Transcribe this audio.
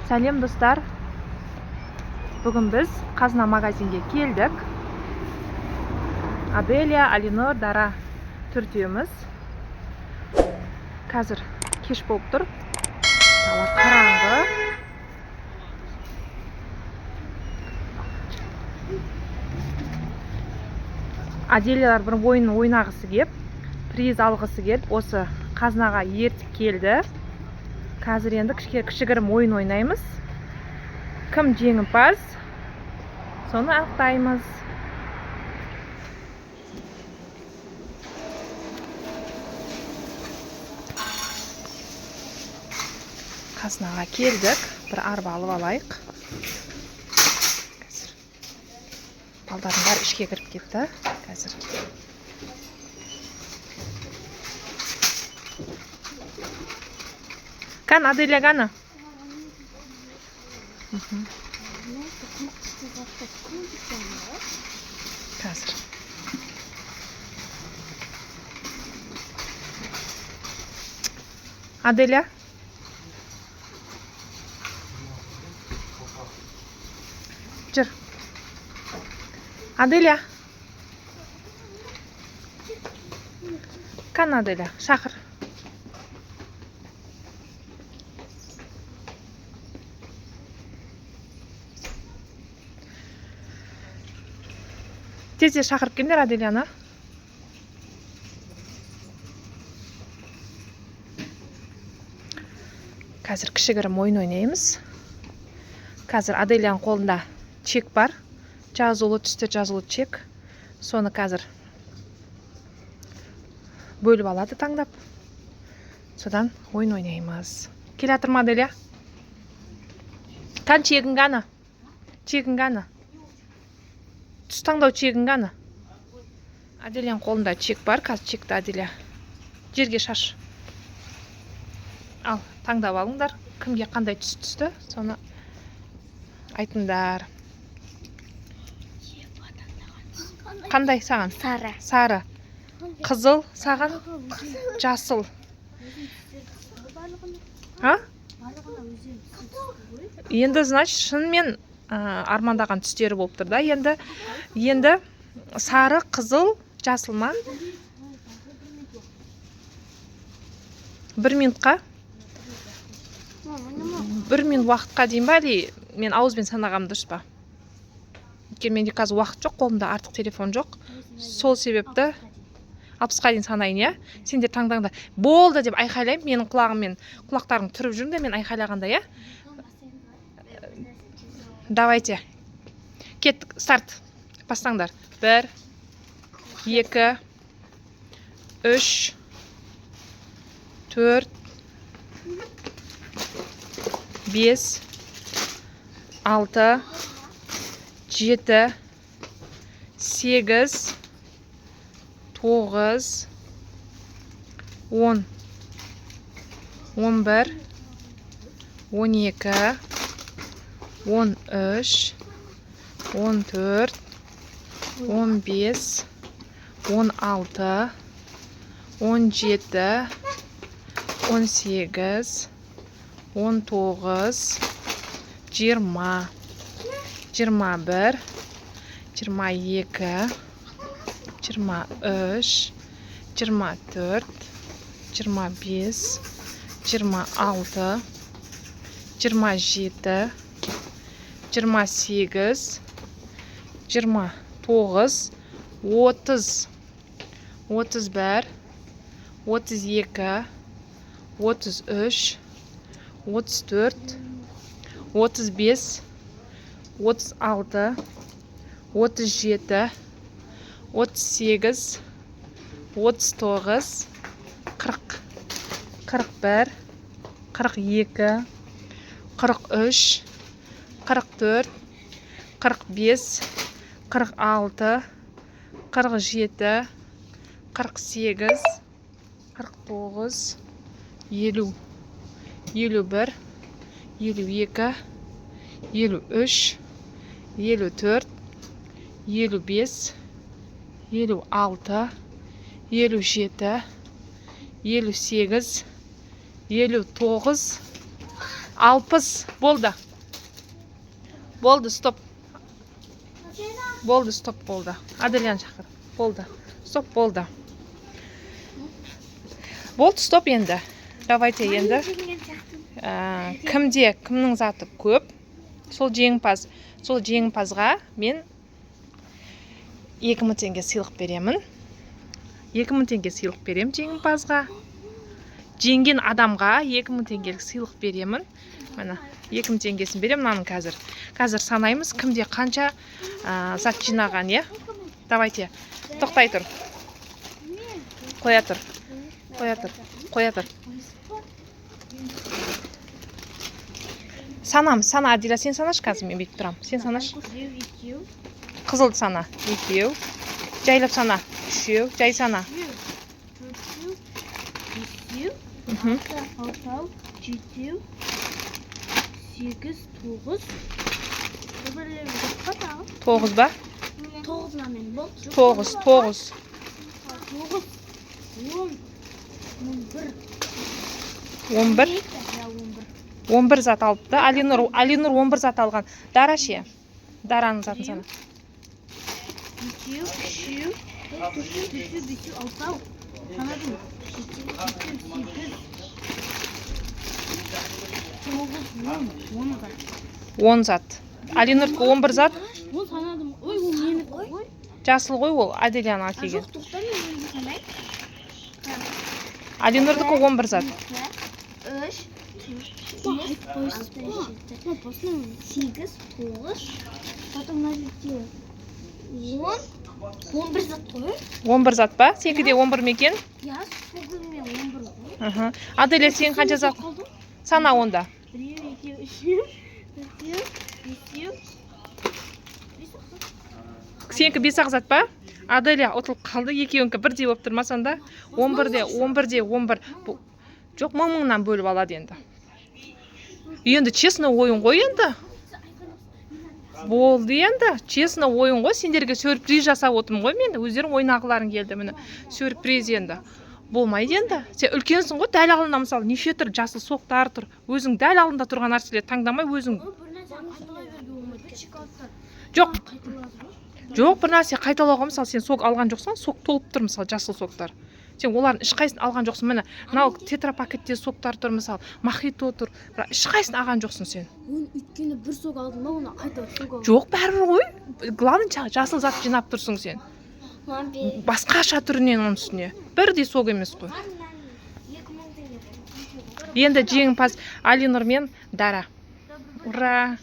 Сәлем достар. Бүгін біз қазына магазинге келдік. Аделия, Алинор, Дара төртеуміз. Қазір кеш болып тұр. Дала қараңғы. Аделиялар бір ойын ойнағысы кеп, приз алғысы келіп, осы қазынаға ертіп келді. Қазір енді кішігірім ойын ойнаймыз. Кім жеңімпаз? Соны анықтаймыз. Қазынаға келдік. Бір арба алып алайық. Қазір балдардың бәрі ішке кіріп кетті. Қазір Kan Adelia Gana. Қазір. Adelia. Жүр. Adelia. Kan Adelia. Шақыр. Тез шақырып келдер Аделияны. Қазір кішігірім ойын ойнаймыз. Қазір Аделияның қолында чек бар. Жазулы түсті жазулы чек. Соны қазір бөліп алады таңдап. Содан ойын ойнаймыз. Келе жатыр ма Аделия? Kan чегін ғана? Чегін ғана? Түс таңдау чегін ғана? Аделияның қолында чек бар. Қазір чекті Аделия жерге шаш. Ал, таңдап алыңдар. Кімге қандай түс түсті? Соны айтыңдар. Қандай саған? Сары. Сары. Қызыл саған? Жасыл. Ha? Енді, значит, шынымен армандаған түстері болып тұр да. Енді сары, қызыл, жасыл ма? 1 минутқа? 1 минут уақытқа дейін ба? Мен ауызбен санағам дұрыс па? Менде қазір уақыт жоқ, қолымда артық телефон жоқ. Сол себепті 60-қа дейін санайын, я? Сендер таңдаңдар. Болды деп айқайлайым. Менің құлағыммен құлақтарың түріп жүрмін де мен айқайлағанда, я? Давайте. Кеттік, старт. Бастаңдар. 1, 2, 3, 4, 5, 6, 7, 8, 9, 10, 11, 12, 13, 14, 15, 16, 17, 18, 19, 20, 21, 22, 23, 24, 25, 26, 27, 28, 29, 30, 31, 32, 33, 34, 35, 36, 37, 38, 39, 40, 41, 42, 43, 44, 45, 46, 47, 48, 49, 50, 51, 52, 53, 54, 55, 56, 57, 58, 59, 60 болды. Болды, стоп. Болды, стоп, болды. Аделян шақыр. Болды. Стоп, болды. Болды, стоп енді. Давайте енді. Кімнің заты көп? Сол жеңімпазға мен 2000 теңге сыйлық беремін. 2000 теңге сыйлық берем жеңімпазға. Жеңген адамға 2000 теңгелік сыйлық беремін. Мына 2000 теңгесін берем мынаның қазір. Қазір санаймыз кімде қанша зат жинаған, е? Давайте. Тоқтай тұр. Қоя тұр. Санамыз, сана Адиля, сен санаш қазір, мен бетіп тұрам. Сен санаш. Қызылды сана. 2. Жайлап сана. 3. Жай сана. 6, 7, 8, 9. 9 ба? 9. 11 зат алыпты. Алинур 11 зат алған. Дара ше? Дараның затын сана. 2, 3, 4, 5, 6. 10 зат. Алинурдікі 11 зат. Ол санадым. Ой, ол менікі ғой. Жасыл ғой ол, Аделяның әкелген. Жоқ, тоқтар мен өзімді санайын. Алинурдікі 11 зат. 3, 8, 9. Потом на жерде 11 зат қой. 11 зат ба? Сенікі де 11 мекен? Я согылмен 11 ғой. Аделя, сен қанша зат? Сана онда. 1, 2, 3, 4, 5. Сенікі 5 зат ба? Аделя ұтылып қалды. Екеуіңкі бірдей болып тұрма сонда? 11. Жоқ, мың-мыңнан бөліп алады енді. Енді честно ойын ғой енді. Болды енді. Честно ойын ғой. Сендерге сюрприз жасап отырмын ғой мен. Өздерің ойнағыларың келді міне. Сюрприз енді. Болмайды енді. Сен үлкенсің ғой, дәл алдында мысалы неше түр жасыл соқтар тұр. Өзің дәл алдында тұрған нәрселерді таңдамай өзің. Жоқ, бір нәрсе қайталауға мысалы сен сок алған жоқсың, сок толып тұр мысалы жасыл соктар. Сен олардың ешқайсысын алған жоқсың. Міне, мынау тетрапакетте соктар тұр мысалы, мохито тұр. Бірақ ешқайсысын алған жоқсың сен. Оны өйткені бір сок алдым ба, оны қайта сок алдым. Жоқ, бәрібір ғой. Главный жасыл зат жинап тұрсың сен. Басқаша түрінен оның үстіне. Бірдей сок емес қой. Енді жеңімпаз Алинур мен Дара. Ура!